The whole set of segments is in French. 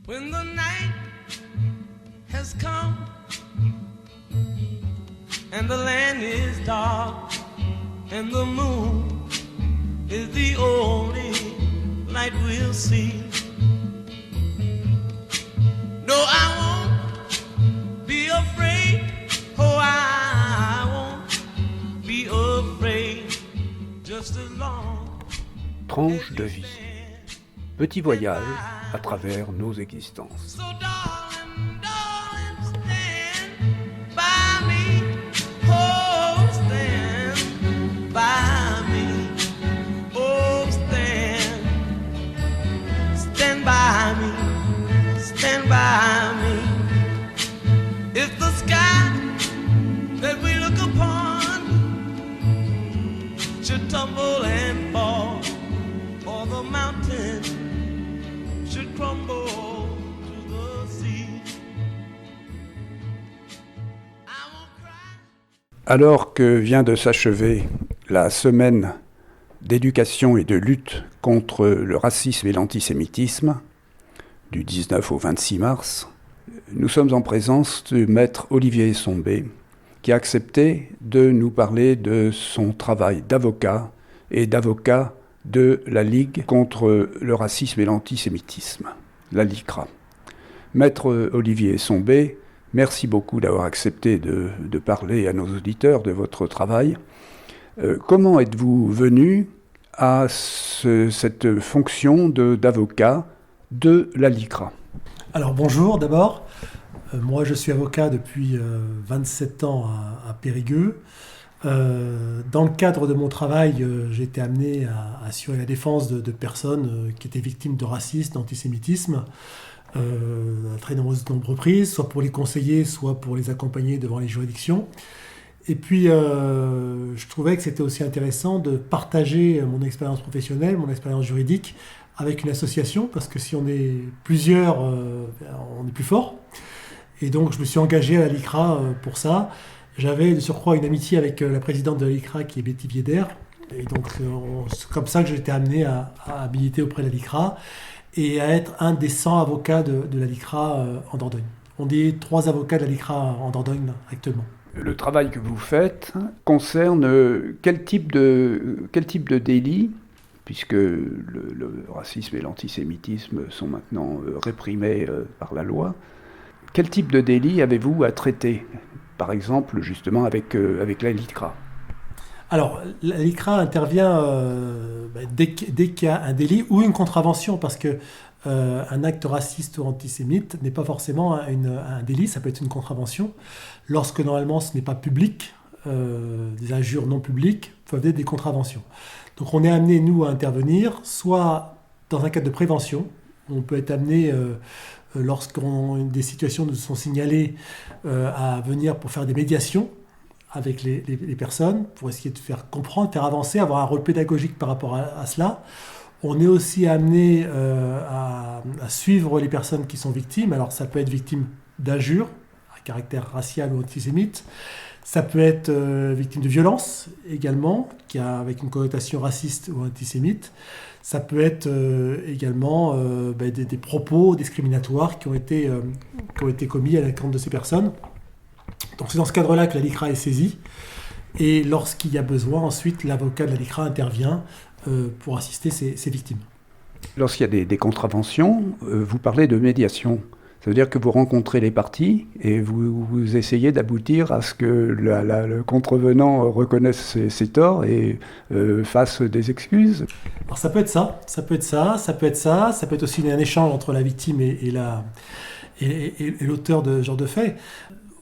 When the night has come and the land is dark and the moon is the only light we'll see. No, I won't be afraid. Oh, I won't be afraid. Just as long. Tranche de vie. Petit voyage à travers nos existences. So darling, darling, stand by me. Oh, stand by me. Oh, stand by me. Stand by me. If the sky that we look upon should tumble and fall, or the mountain should crumble to the sea, I will cry. Alors que vient de s'achever la semaine d'éducation et de lutte contre le racisme et l'antisémitisme, du 19 au 26 mars, nous sommes en présence du maître Olivier Sombé, qui a accepté de nous parler de son travail d'avocat et d'avocat de la Ligue contre le racisme et l'antisémitisme, la LICRA. Maître Olivier Sombé, merci beaucoup d'avoir accepté de parler à nos auditeurs de votre travail. Comment êtes-vous venu à cette fonction d'avocat de la LICRA ? Alors bonjour d'abord. Moi je suis avocat depuis 27 ans à Périgueux. Dans le cadre de mon travail, j'ai été amené à assurer la défense de personnes qui étaient victimes de racisme, d'antisémitisme, à très nombreuses reprises, soit pour les conseiller, soit pour les accompagner devant les juridictions. Et puis, je trouvais que c'était aussi intéressant de partager mon expérience professionnelle, mon expérience juridique, avec une association, parce que si on est plusieurs, on est plus fort. Et donc, je me suis engagé à la LICRA pour ça. J'avais de surcroît une amitié avec la présidente de la LICRA, qui est Betty Vieder. Et donc, c'est comme ça que j'ai été amené à militer auprès de la LICRA et à être un des 100 avocats de la LICRA en Dordogne. On est 3 avocats de la LICRA en Dordogne actuellement. Le travail que vous faites concerne quel type de délit, puisque le racisme et l'antisémitisme sont maintenant réprimés par la loi. Quel type de délit avez-vous à traiter, par exemple, justement, avec la LICRA ? Alors, la LICRA intervient dès qu'il y a un délit ou une contravention, parce que un acte raciste ou antisémite n'est pas forcément un délit, ça peut être une contravention. Lorsque normalement ce n'est pas public, des injures non publiques peuvent être des contraventions. Donc on est amené, nous, à intervenir, soit dans un cadre de prévention, on peut être amené, lorsque des situations nous sont signalées, à venir pour faire des médiations avec les personnes, pour essayer de faire comprendre, faire avancer, avoir un rôle pédagogique par rapport à cela. On est aussi amené à suivre les personnes qui sont victimes. Alors ça peut être victime d'injures à caractère racial ou antisémite. Ça peut être victime de violence également, avec une connotation raciste ou antisémite. Ça peut être également des propos discriminatoires qui ont été commis à l'encontre de ces personnes. Donc c'est dans ce cadre-là que la LICRA est saisie. Et lorsqu'il y a besoin, ensuite, l'avocat de la LICRA intervient pour assister ces victimes. Lorsqu'il y a des contraventions, vous parlez de médiation. Ça veut dire que vous rencontrez les parties et vous essayez d'aboutir à ce que le contrevenant reconnaisse ses torts et fasse des excuses. Alors ça peut être ça, ça peut être aussi un échange entre la victime et l'auteur de ce genre de fait.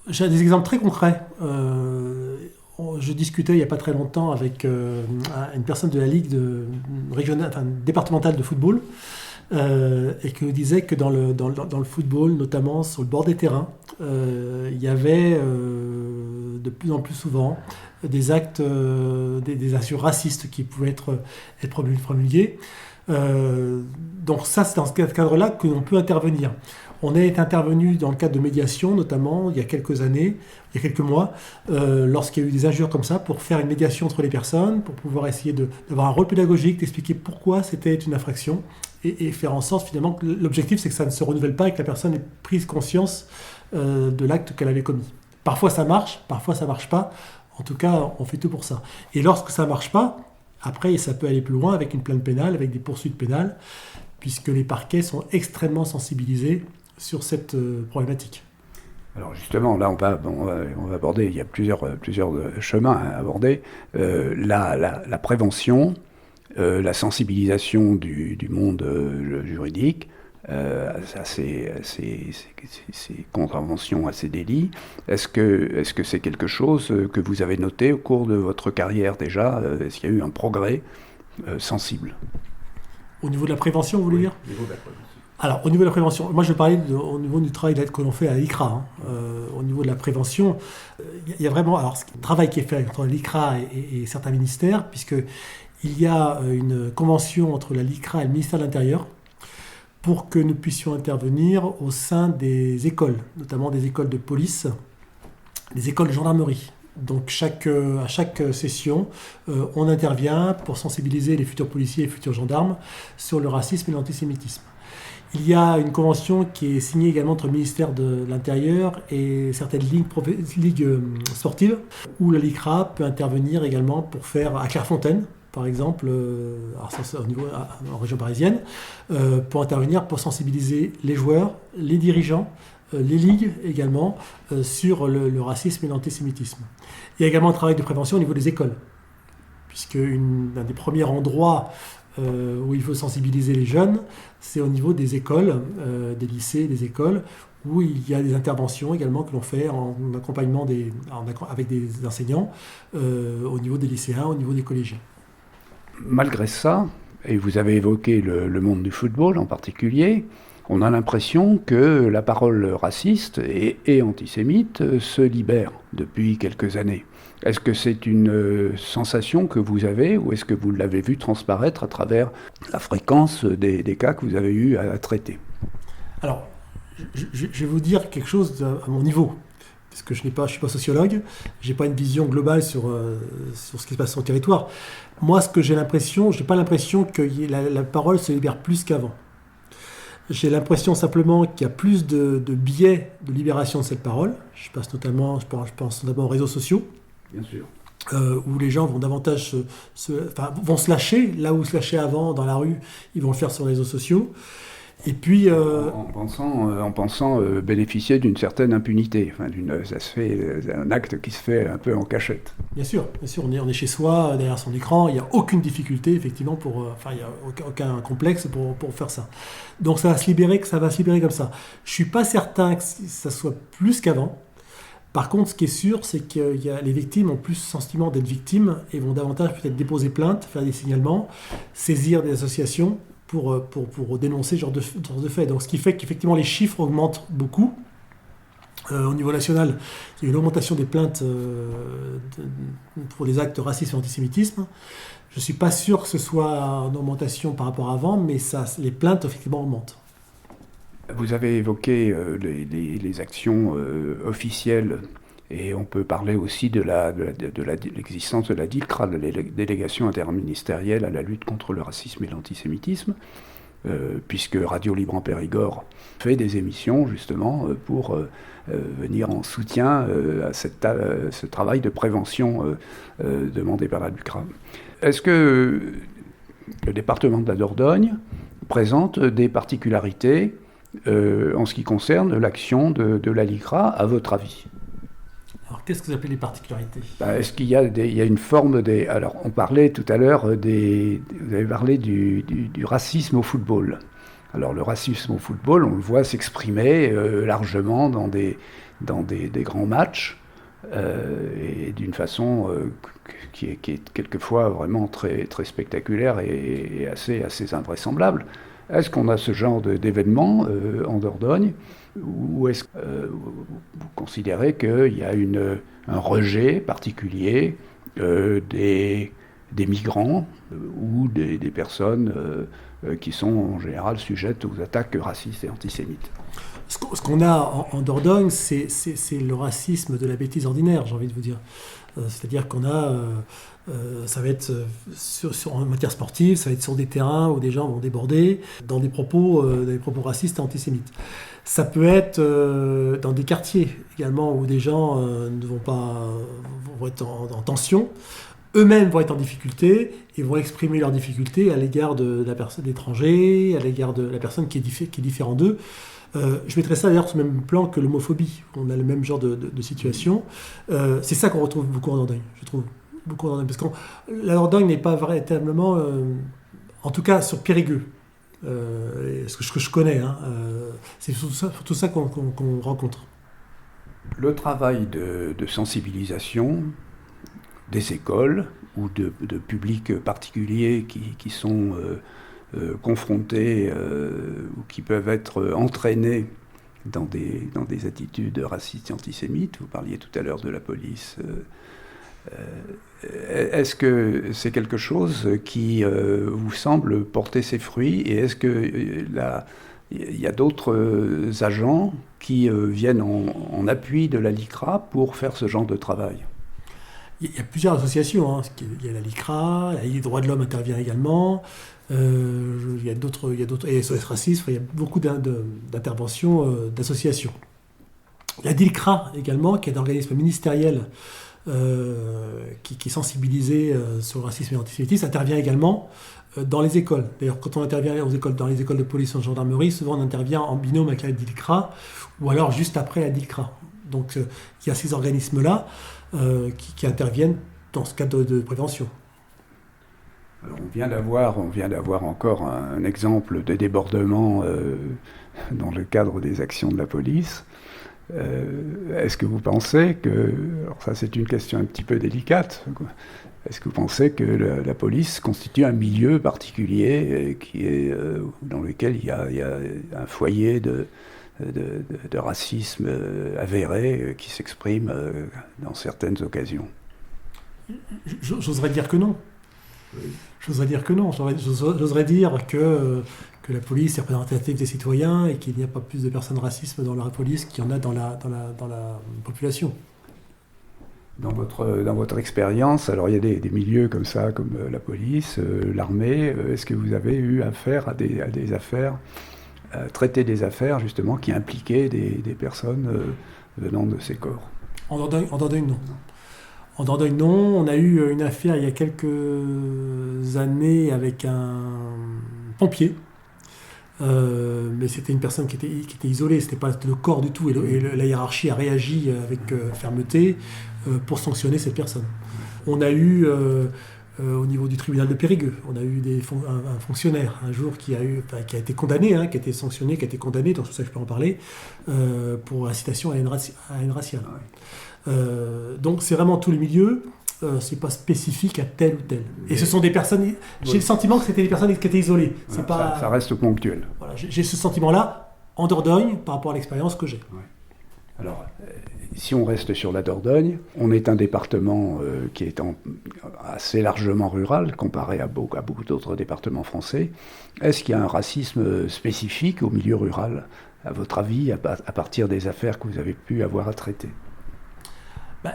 J'ai des exemples très concrets. Je discutais il n'y a pas très longtemps avec une personne de la Ligue départementale de football et qui nous disait que dans le football, notamment sur le bord des terrains, il y avait de plus en plus souvent des actes, des injures racistes qui pouvaient être promulgués. Donc ça, c'est dans ce cadre-là que l'on peut intervenir. On est intervenu dans le cadre de médiation, notamment il y a quelques années, il y a quelques mois, lorsqu'il y a eu des injures comme ça, pour faire une médiation entre les personnes, pour pouvoir essayer d'avoir un rôle pédagogique, d'expliquer pourquoi c'était une infraction, et faire en sorte finalement que l'objectif c'est que ça ne se renouvelle pas et que la personne ait prise conscience de l'acte qu'elle avait commis. Parfois ça marche pas. En tout cas, on fait tout pour ça. Et lorsque ça marche pas, après ça peut aller plus loin avec une plainte pénale, avec des poursuites pénales, puisque les parquets sont extrêmement sensibilisés sur cette problématique. Alors justement, là on va aborder, il y a plusieurs chemins à aborder. La prévention, la sensibilisation du monde juridique, à ces contraventions, à ces délits. Est-ce que c'est quelque chose que vous avez noté au cours de votre carrière déjà? Est-ce qu'il y a eu un progrès sensible? Au niveau de la prévention, vous voulez dire? Au niveau de la prévention. Alors, au niveau de la prévention, moi je parlais au niveau du travail que l'on fait à l'ICRA. Au niveau de la prévention, il y a vraiment le travail qui est fait entre l'ICRA et certains ministères, puisqu'il y a une convention entre la LICRA et le ministère de l'Intérieur pour que nous puissions intervenir au sein des écoles, notamment des écoles de police, des écoles de gendarmerie. Donc à chaque session, on intervient pour sensibiliser les futurs policiers et les futurs gendarmes sur le racisme et l'antisémitisme. Il y a une convention qui est signée également entre le ministère de l'Intérieur et certaines ligues sportives, où la LICRA peut intervenir également pour faire, à Clairefontaine, par exemple, en région parisienne, pour intervenir pour sensibiliser les joueurs, les dirigeants, les ligues également, sur le racisme et l'antisémitisme. Il y a également un travail de prévention au niveau des écoles, puisque un des premiers endroits où il faut sensibiliser les jeunes, c'est au niveau des écoles, des lycées, des écoles, où il y a des interventions également que l'on fait en accompagnement avec des enseignants, au niveau des lycéens, au niveau des collégiens. Malgré ça, et vous avez évoqué le monde du football en particulier, on a l'impression que la parole raciste et antisémite se libère depuis quelques années. Est-ce que c'est une sensation que vous avez ou est-ce que vous l'avez vu transparaître à travers la fréquence des cas que vous avez eu à traiter? Alors, je vais vous dire quelque chose à mon niveau, parce que je ne suis pas sociologue, je n'ai pas une vision globale sur ce qui se passe sur le territoire. Moi, je n'ai pas l'impression que la parole se libère plus qu'avant. J'ai l'impression simplement qu'il y a plus de biais de libération de cette parole. Je pense notamment aux réseaux sociaux. Bien sûr. Où les gens vont davantage vont se lâcher, là où se lâchaient avant dans la rue, ils vont le faire sur les réseaux sociaux. Et puis, en pensant bénéficier d'une certaine impunité. Ça se fait un acte qui se fait un peu en cachette. Bien sûr, on est chez soi, derrière son écran, il n'y a aucune difficulté, effectivement, il n'y a aucun complexe pour faire ça. Donc ça va se libérer comme ça. Je ne suis pas certain que ça soit plus qu'avant. Par contre, ce qui est sûr, c'est que les victimes ont plus le sentiment d'être victimes et vont davantage peut-être déposer plainte, faire des signalements, saisir des associations pour dénoncer ce genre de fait. Donc, ce qui fait qu'effectivement les chiffres augmentent beaucoup. Au niveau national, il y a une augmentation des plaintes pour des actes racistes et antisémitisme. Je ne suis pas sûr que ce soit en augmentation par rapport à avant, mais les plaintes effectivement augmentent. Vous avez évoqué les actions officielles et on peut parler aussi de l'existence de la DILCRA, de la délégation interministérielle à la lutte contre le racisme et l'antisémitisme, puisque Radio Libre en Périgord fait des émissions justement pour venir en soutien à ce travail de prévention demandé par la DILCRA. Est-ce que le département de la Dordogne présente des particularités en ce qui concerne l'action de la LICRA, à votre avis? Alors, qu'est-ce que vous appelez les particularités? Est-ce qu'il y a une forme des... Alors, on parlait tout à l'heure vous avez parlé du racisme au football. Alors, le racisme au football, on le voit s'exprimer largement dans des grands matchs, et d'une façon qui est quelquefois vraiment très, très spectaculaire et assez invraisemblable. Est-ce qu'on a ce genre d'événement en Dordogne ou est-ce que vous considérez qu'il y a un rejet particulier des migrants ou des personnes qui sont en général sujettes aux attaques racistes et antisémites? Ce qu'on a en Dordogne, c'est le racisme de la bêtise ordinaire, j'ai envie de vous dire. C'est-à-dire qu'on a, ça va être en matière sportive, ça va être sur des terrains où des gens vont déborder dans des propos racistes et antisémites. Ça peut être dans des quartiers également où des gens vont être en tension, eux-mêmes vont être en difficulté et vont exprimer leurs difficultés à l'égard de la personne étrangère, à l'égard de la personne qui est différente d'eux. Je mettrais ça d'ailleurs sur le même plan que l'homophobie. On a le même genre de situation. C'est ça qu'on retrouve beaucoup en Dordogne, je trouve. Beaucoup en Dordogne. Parce que la Dordogne n'est pas véritablement, en tout cas sur Périgueux, ce que je connais, c'est tout ça qu'on rencontre. Le travail de sensibilisation des écoles ou de publics particuliers qui sont confrontés ou qui peuvent être entraînés dans des attitudes racistes et antisémites. Vous parliez tout à l'heure de la police. Est-ce que c'est quelque chose qui vous semble porter ses fruits et est-ce qu'il y a d'autres agents qui viennent en appui de la LICRA pour faire ce genre de travail ? Il y a plusieurs associations. Il y a la LICRA, les droits de l'homme intervient également. Il y a d'autres, et SOS Racisme, il y a beaucoup d'interventions d'associations. La DILCRA également, qui est un organisme ministériel qui est sensibilisé sur le racisme et l'antisémitisme, intervient également dans les écoles. D'ailleurs, quand on intervient dans les écoles de police ou de gendarmerie, souvent on intervient en binôme avec la DILCRA ou alors juste après la DILCRA. Donc il y a ces organismes-là qui interviennent dans ce cadre de prévention. Alors, on vient d'avoir encore un exemple de débordement dans le cadre des actions de la police. Est-ce que vous pensez que, alors ça c'est une question un petit peu délicate, est-ce que vous pensez que la police constitue un milieu particulier dans lequel il y a un foyer de racisme avéré qui s'exprime dans certaines occasions ? J'oserais dire que non. J'oserais dire que la police est représentative des citoyens et qu'il n'y a pas plus de personnes racistes dans la police qu'il y en a dans la population. Dans votre expérience, alors il y a des milieux comme ça, comme la police, l'armée, est-ce que vous avez eu affaire à des affaires, traiter des affaires justement qui impliquaient des personnes venant de ces corps ? En Dordogne, non. En Dordogne, non. On a eu une affaire il y a quelques années avec un pompier. Mais c'était une personne qui était isolée, c'était pas le corps du tout. Et la hiérarchie a réagi avec fermeté pour sanctionner cette personne. On a eu, au niveau du tribunal de Périgueux, on a eu un fonctionnaire un jour qui a été condamné, qui a été sanctionné, qui a été condamné, donc c'est pour ça que je peux en parler, pour incitation à haine raciale. Donc c'est vraiment tous les milieux, c'est pas spécifique à tel ou tel. Et ce sont des personnes, j'ai le sentiment que c'était des personnes qui étaient isolées. C'est pas, ça reste ponctuel. Voilà, j'ai ce sentiment-là en Dordogne par rapport à l'expérience que j'ai. Ouais. Alors, si on reste sur la Dordogne, on est un département qui est assez largement rural comparé à beaucoup d'autres départements français. Est-ce qu'il y a un racisme spécifique au milieu rural, à votre avis, à partir des affaires que vous avez pu avoir à traiter ?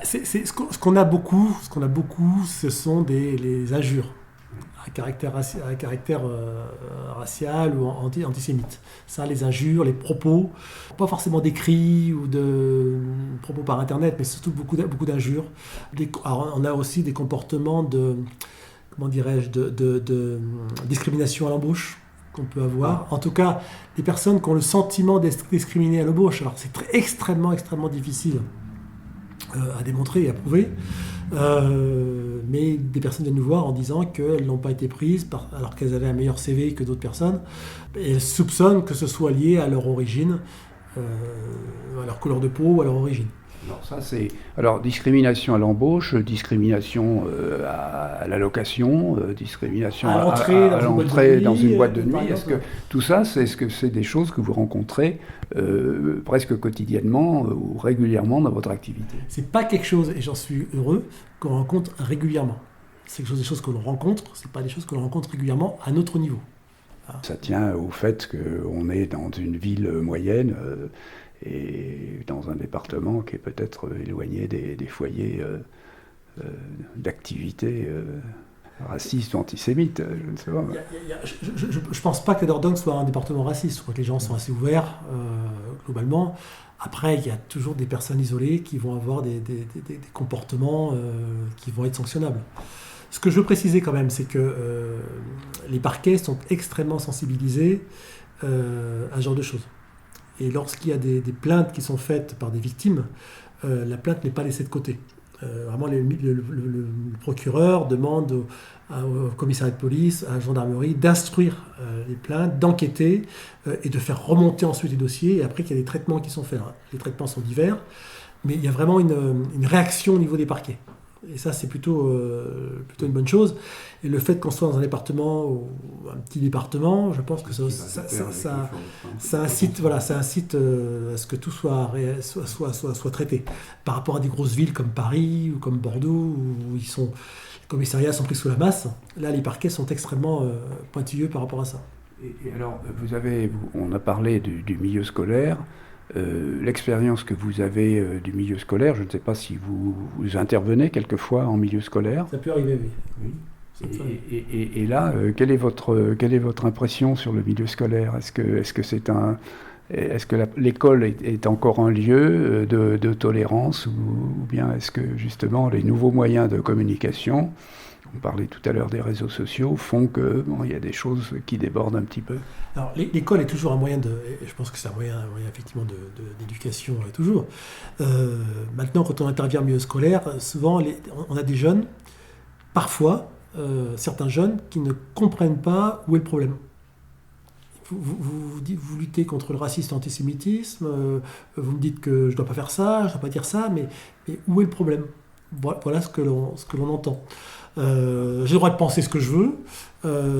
Ce qu'on a beaucoup, ce sont les injures à caractère racial ou antisémite. Ça, les injures, les propos, pas forcément d'écrits ou de propos par Internet, mais surtout beaucoup d'injures. Alors, on a aussi des comportements de discrimination à l'embauche qu'on peut avoir. En tout cas, des personnes qui ont le sentiment d'être discriminées à l'embauche. Alors, c'est extrêmement difficile à démontrer et à prouver, mais des personnes viennent nous voir en disant qu'elles n'ont pas été prises alors qu'elles avaient un meilleur CV que d'autres personnes, et elles soupçonnent que ce soit lié à leur origine, à leur couleur de peau ou à leur origine. Alors ça c'est discrimination à l'embauche, discrimination à la location, discrimination à l'entrée dans une boîte de nuit. Est-ce que tout ça, est-ce que c'est des choses que vous rencontrez presque quotidiennement ou régulièrement dans votre activité ? C'est pas quelque chose, et j'en suis heureux, qu'on rencontre régulièrement. C'est des choses que l'on rencontre, c'est pas des choses que l'on rencontre régulièrement à notre niveau. Ça tient au fait qu'on est dans une ville moyenne. Et dans un département qui est peut-être éloigné des foyers d'activité raciste ou antisémite, je ne sais pas. Je ne pense pas que Dordogne soit un département raciste. Je crois que les gens sont assez ouverts, globalement. Après, il y a toujours des personnes isolées qui vont avoir des comportements qui vont être sanctionnables. Ce que je veux préciser quand même, c'est que les parquets sont extrêmement sensibilisés à ce genre de choses. Et lorsqu'il y a des plaintes qui sont faites par des victimes, la plainte n'est pas laissée de côté. Vraiment, le procureur demande au commissariat de police, à la gendarmerie, d'instruire les plaintes, d'enquêter et de faire remonter ensuite les dossiers. Et après, qu'il y a des traitements qui sont faits. Les traitements sont divers, mais il y a vraiment une réaction au niveau des parquets. Et ça, c'est plutôt une bonne chose. Et le fait qu'on soit dans un département ou un petit département, je pense que ça incite à ce que tout soit traité. Par rapport à des grosses villes comme Paris ou comme Bordeaux, où les commissariats sont pris sous la masse, là, les parquets sont extrêmement pointilleux par rapport à ça. Et alors, on a parlé du milieu scolaire. L'expérience que vous avez du milieu scolaire, je ne sais pas si vous intervenez quelquefois en milieu scolaire. Ça peut arriver, oui. Et là, quelle est votre impression sur le milieu scolaire ? Est-ce que l'école est encore un lieu de tolérance ou bien est-ce que justement les nouveaux moyens de communication, on parlait tout à l'heure des réseaux sociaux, font que il y a des choses qui débordent un petit peu? Alors, l'école est toujours un moyen je pense que c'est un moyen effectivement d'éducation, toujours. Maintenant, quand on intervient en milieu scolaire, souvent on a des jeunes, parfois, certains jeunes qui ne comprennent pas où est le problème. Vous luttez contre le racisme et l'antisémitisme, vous me dites que je ne dois pas faire ça, je ne dois pas dire ça, mais où est le problème ? Voilà ce que l'on entend. J'ai le droit de penser ce que je veux,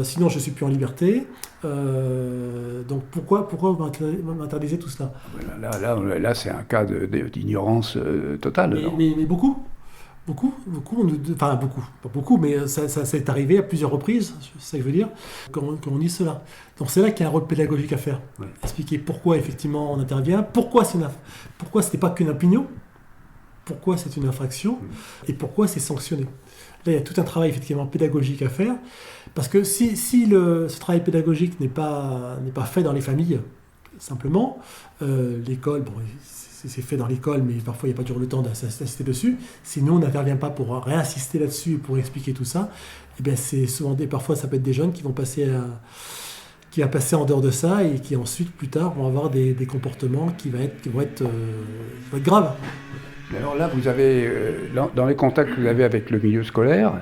sinon je ne suis plus en liberté. Donc pourquoi vous m'interdisez tout cela ? Là, c'est un cas d'ignorance totale. Mais beaucoup, enfin beaucoup, pas beaucoup, mais ça c'est arrivé à plusieurs reprises, c'est ça que je veux dire, qu'on dit cela. Donc c'est là qu'il y a un rôle pédagogique à faire. Ouais. Expliquer pourquoi effectivement on intervient, pourquoi ce n'est pas qu'une opinion, pourquoi c'est une infraction, et pourquoi c'est sanctionné. Là, il y a tout un travail effectivement pédagogique à faire, parce que si ce travail pédagogique n'est pas fait dans les familles, simplement, l'école, c'est fait dans l'école, mais parfois il n'y a pas toujours le temps d'insister dessus. Si nous, on n'intervient pas pour réinsister là-dessus, pour expliquer tout ça, eh bien, c'est souvent parfois ça peut être des jeunes qui vont passer en dehors de ça et qui ensuite, plus tard, vont avoir des comportements qui vont être graves. Alors là, vous avez, dans les contacts que vous avez avec le milieu scolaire,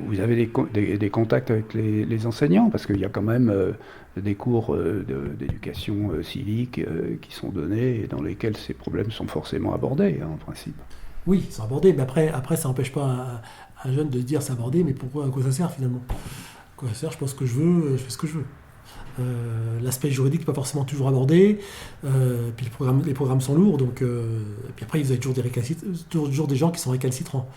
vous avez des contacts avec les enseignants, parce qu'il y a quand même des cours d'éducation civique qui sont donnés et dans lesquels ces problèmes sont forcément abordés, en principe. Oui, ils sont abordés, mais après ça n'empêche pas un jeune de se dire c'est abordé, mais à quoi ça sert finalement ? À quoi ça sert ? Je pense que je veux, je fais ce que je veux. L'aspect juridique n'est pas forcément toujours abordé, puis les programmes sont lourds, donc, et puis après vous avez toujours des gens qui sont récalcitrants,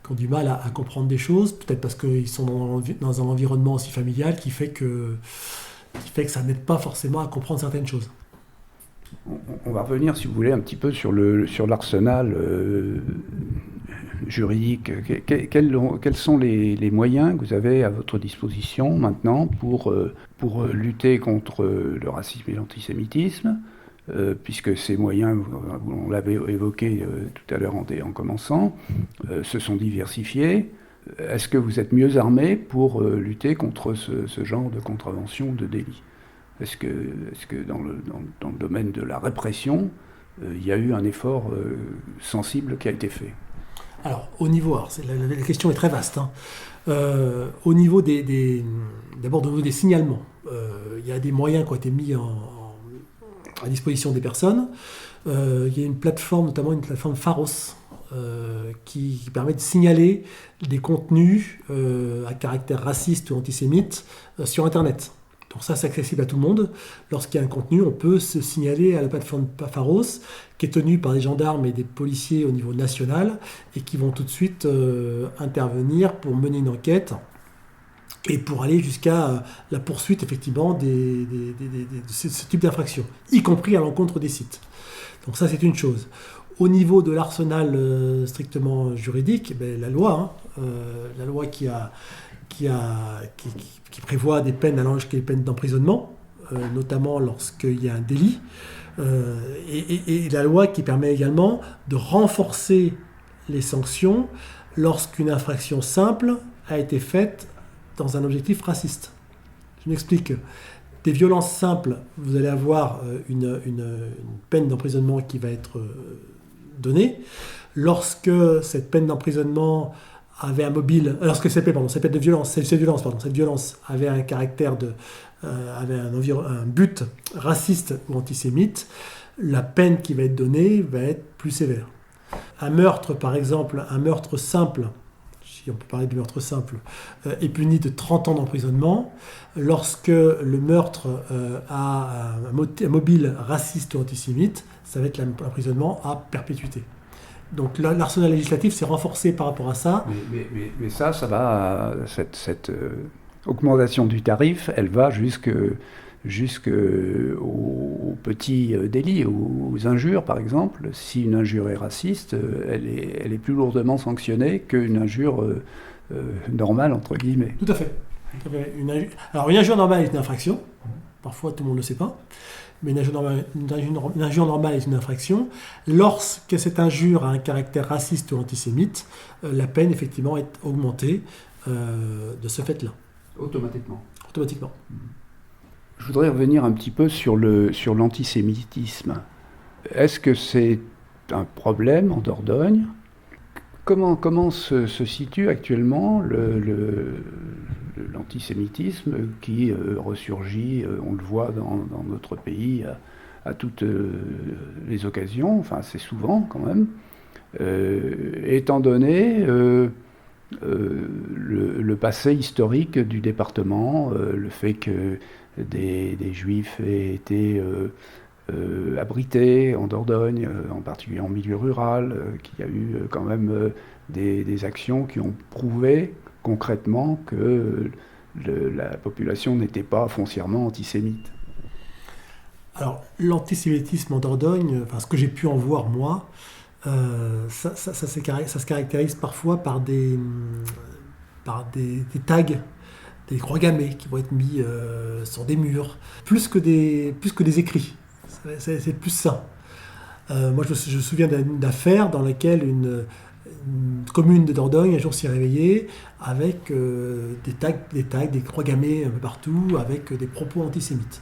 qui ont du mal à comprendre des choses, peut-être parce qu'ils sont dans un environnement aussi familial qui fait que ça n'aide pas forcément à comprendre certaines choses. On va revenir, si vous voulez, un petit peu sur l'arsenal juridique. Quels sont les moyens que vous avez à votre disposition maintenant pour lutter contre le racisme et l'antisémitisme, puisque ces moyens, on l'avait évoqué tout à l'heure en commençant, se sont diversifiés. Est-ce que vous êtes mieux armés pour lutter contre ce genre de contravention, de délit ? Est-ce que dans le domaine de la répression, il y a eu un effort sensible qui a été fait ? Alors, au niveau, la question est très vaste. Au niveau d'abord au niveau des signalements, il y a des moyens qui ont été mis à disposition des personnes. Il y a une plateforme, notamment une plateforme Pharos, qui permet de signaler des contenus à caractère raciste ou antisémite sur Internet. Donc ça, c'est accessible à tout le monde. Lorsqu'il y a un contenu, on peut se signaler à la plateforme Pharos, qui est tenue par des gendarmes et des policiers au niveau national, et qui vont tout de suite intervenir pour mener une enquête et pour aller jusqu'à la poursuite, effectivement, de ce type d'infraction, y compris à l'encontre des sites. Donc ça, c'est une chose. Au niveau de l'arsenal strictement juridique, la loi, la loi qui prévoit des peines allant jusqu'à des peines d'emprisonnement, notamment lorsqu'il y a un délit, et la loi qui permet également de renforcer les sanctions lorsqu'une infraction simple a été faite dans un objectif raciste. Je m'explique. Des violences simples, vous allez avoir une peine d'emprisonnement qui va être donnée. Lorsque cette peine d'emprisonnement avait un mobile, lorsque cette peine de violence, cette violence avait un caractère avait un but raciste ou antisémite, la peine qui va être donnée va être plus sévère. Un meurtre, par exemple, un meurtre simple, si on peut parler de meurtre simple, est puni de 30 ans d'emprisonnement. Lorsque le meurtre a un mobile raciste ou antisémite, ça va être l'emprisonnement à perpétuité. Donc l'arsenal législatif s'est renforcé par rapport à ça. Mais ça va, cette augmentation du tarif, elle va jusqu'aux petits délits, aux injures par exemple. Si une injure est raciste, elle est plus lourdement sanctionnée qu'une injure normale, entre guillemets. Tout à fait. Alors une injure normale est une infraction, parfois tout le monde ne le sait pas, mais une injure normale est une infraction. Lorsque cette injure a un caractère raciste ou antisémite, la peine effectivement est augmentée de ce fait-là. Automatiquement. Je voudrais revenir un petit peu sur l'antisémitisme. Est-ce que c'est un problème en Dordogne ? Comment se situe actuellement l'antisémitisme qui ressurgit, on le voit dans notre pays à toutes les occasions, enfin assez souvent quand même, étant donné le passé historique du département, le fait que des Juifs aient été abrités en Dordogne, en particulier en milieu rural, qu'il y a eu quand même des actions qui ont prouvé concrètement que la population n'était pas foncièrement antisémite. Alors, l'antisémitisme en Dordogne, ce que j'ai pu en voir moi, ça se caractérise parfois par des tags, des croix gammées qui vont être mis sur des murs, plus que des écrits. C'est plus ça. Moi, je me souviens d'une affaire dans laquelle une commune de Dordogne un jour s'est réveillée avec des tags, des croix gammées un peu partout, avec des propos antisémites.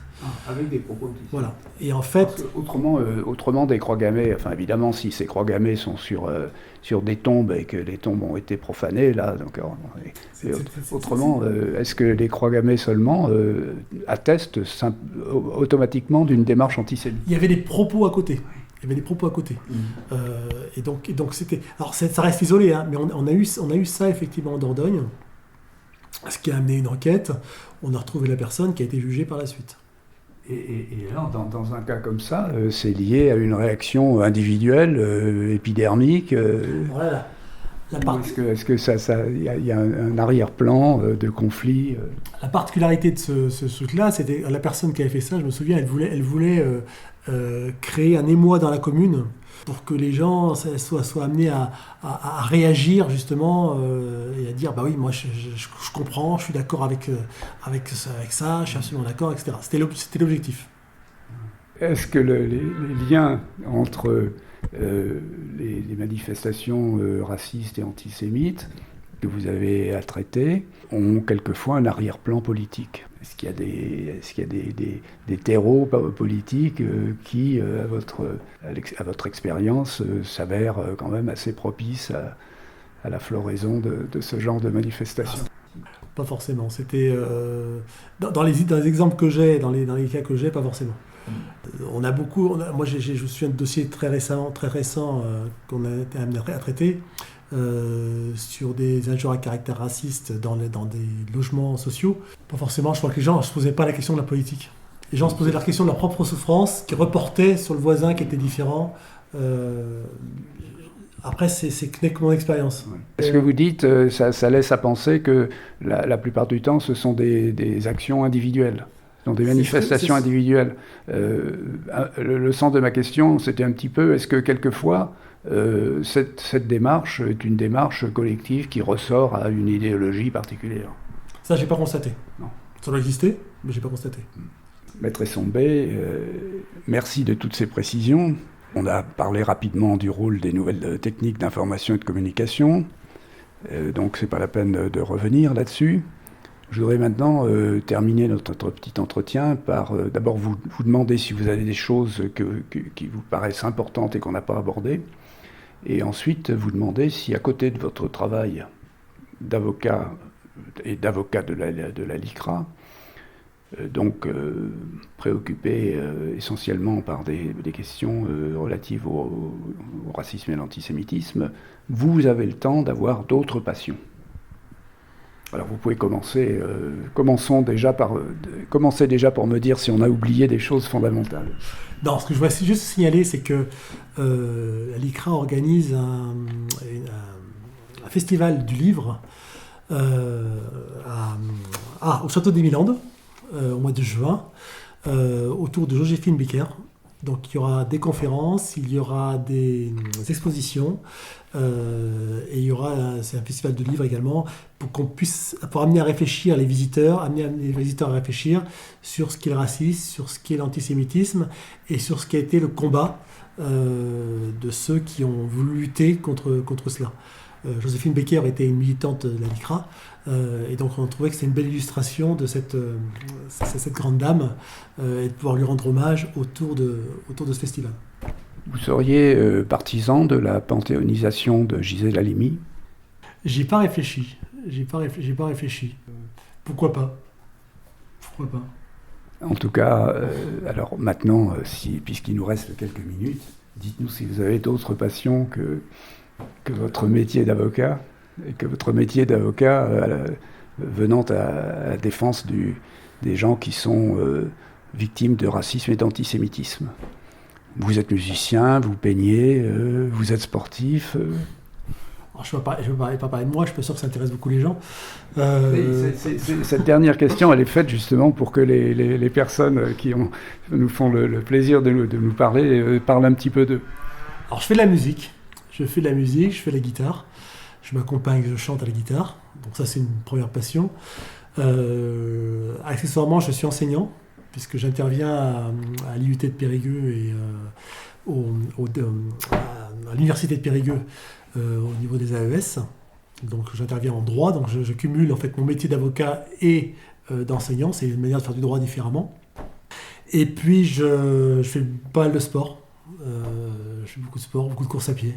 Avec des propos antisémites. Voilà. Et en fait, autrement des croix gammées, enfin évidemment si ces croix gammées sont sur des tombes et que les tombes ont été profanées, là, donc autrement, est-ce que les croix gammées seulement attestent automatiquement d'une démarche antisémite ? Il y avait des propos à côté. Et donc c'était. Alors ça reste isolé, hein, mais on a eu ça effectivement en Dordogne, ce qui a amené une enquête. On a retrouvé la personne qui a été jugée par la suite. Et alors, dans un cas comme ça, c'est lié à une réaction individuelle, épidermique. Voilà. Est-ce que ça y a un arrière-plan de conflit La particularité de ce truc-là, c'était la personne qui avait fait ça. Je me souviens, elle voulait créer un émoi dans la commune pour que les gens soient amenés à réagir justement et à dire bah oui, moi je comprends, je suis d'accord avec ça, je suis absolument d'accord, etc. C'était l'objectif. Est-ce que les liens entre les manifestations racistes et antisémites que vous avez à traiter ont quelquefois un arrière-plan politique ? Est-ce qu'il y a des terreaux politiques qui, à votre expérience, s'avèrent quand même assez propices à la floraison de ce genre de manifestations ? Pas forcément. C'était dans les exemples que j'ai, dans les cas que j'ai, pas forcément. On a beaucoup. Moi, je me souviens de dossiers très récents qu'on a été amené à traiter sur des injures à caractère raciste dans des logements sociaux. Pas forcément. Je crois que les gens ne se posaient pas la question de la politique. Les gens se posaient la question de leur propre souffrance, qui reportaient sur le voisin qui était différent. Après, c'est que mon expérience. Est-ce que vous dites, ça laisse à penser que la plupart du temps, ce sont des actions individuelles ? dans des manifestations individuelles. Le sens de ma question, c'était un petit peu, est-ce que quelquefois, cette démarche est une démarche collective qui ressort à une idéologie particulière? Ça, j'ai pas constaté. Non. Ça doit exister, mais j'ai pas constaté. Maître Essombé, merci de toutes ces précisions. On a parlé rapidement du rôle des nouvelles techniques d'information et de communication, donc c'est pas la peine de revenir là-dessus. Je voudrais maintenant terminer notre petit entretien par d'abord vous demander si vous avez des choses qui vous paraissent importantes et qu'on n'a pas abordées, et ensuite vous demander si à côté de votre travail d'avocat et d'avocat de la LICRA, donc préoccupé essentiellement par des questions relatives au racisme et à l'antisémitisme, vous avez le temps d'avoir d'autres passions. Alors vous pouvez commencer déjà par me dire si on a oublié des choses fondamentales. Non, ce que je voudrais juste signaler, c'est que la LICRA organise un festival du livre au Château d'Émilandes, au mois de juin, autour de Joséphine Becker. Donc il y aura des conférences, il y aura des expositions, et il y aura c'est un festival de livres également, pour amener à réfléchir les visiteurs, à réfléchir sur ce qu'est le racisme, sur ce qu'est l'antisémitisme, et sur ce qu'a été le combat de ceux qui ont voulu lutter contre cela. Joséphine Becker était une militante de la LICRA, et donc on trouvait que c'était une belle illustration de cette grande dame, et de pouvoir lui rendre hommage autour de ce festival. Vous seriez partisan de la panthéonisation de Gisèle Halimi? J'y ai pas réfléchi. Pourquoi pas? En tout cas, alors maintenant, puisqu'il nous reste quelques minutes, dites-nous si vous avez d'autres passions que votre métier d'avocat, et que votre métier d'avocat venant à la défense des gens qui sont victimes de racisme et d'antisémitisme. Vous êtes musicien, vous peignez, vous êtes sportif. Alors, je ne vais pas parler de moi, je suis pas sûr que ça intéresse beaucoup les gens. Cette dernière question, elle est faite justement pour que les personnes qui nous font le plaisir de nous parler parlent un petit peu d'eux. Alors je fais de la musique, je fais la guitare, je m'accompagne, je chante à la guitare, donc ça c'est une première passion. Accessoirement, je suis enseignant, puisque j'interviens à l'IUT de Périgueux et à l'université de Périgueux au niveau des AES. Donc j'interviens en droit, donc je cumule en fait mon métier d'avocat et d'enseignant, c'est une manière de faire du droit différemment. Et puis je fais pas mal de sport, je fais beaucoup de sport, beaucoup de courses à pied,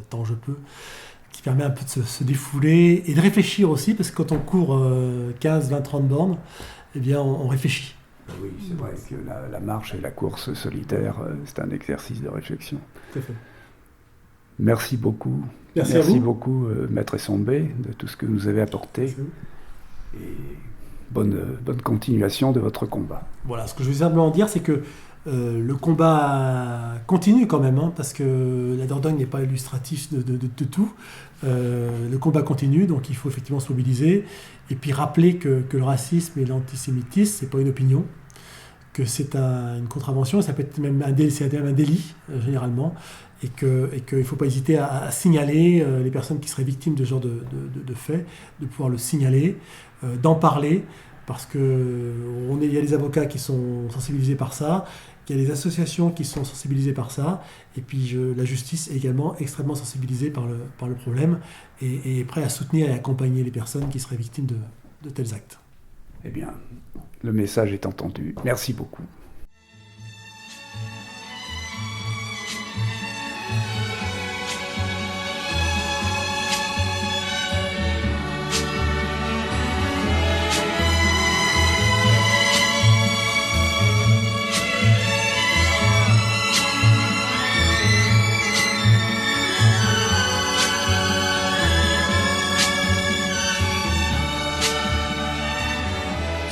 tant que je peux, qui permet un peu de se défouler et de réfléchir aussi, parce que quand on court 15, 20, 30 bornes, eh bien on réfléchit. Oui, c'est vrai que la marche et la course solitaire, c'est un exercice de réflexion. Tout à fait. Merci beaucoup. Merci beaucoup, Maître Essombé, de tout ce que vous nous avez apporté. Et bonne continuation de votre combat. Voilà, ce que je veux simplement dire, c'est que le combat continue quand même, parce que la Dordogne n'est pas illustratif de tout. Le combat continue, donc il faut effectivement se mobiliser. Et puis rappeler que le racisme et l'antisémitisme, c'est pas une opinion, que c'est une contravention, ça peut être même un délit, généralement, et qu'il ne faut pas hésiter à signaler les personnes qui seraient victimes de ce genre de faits, de pouvoir le signaler, d'en parler, parce qu'il y a des avocats qui sont sensibilisés par ça, il y a des associations qui sont sensibilisées par ça, et puis la justice est également extrêmement sensibilisée par le problème, et est prêt à soutenir et accompagner les personnes qui seraient victimes de tels actes. Eh bien, le message est entendu. Merci beaucoup.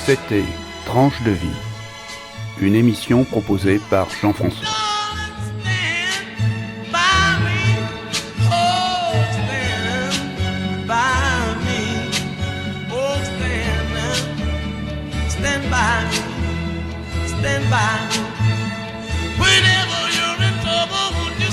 C'était Tranche de vie, une émission proposée par Jean-François. Stand by me. stand by. Whenever you're in trouble,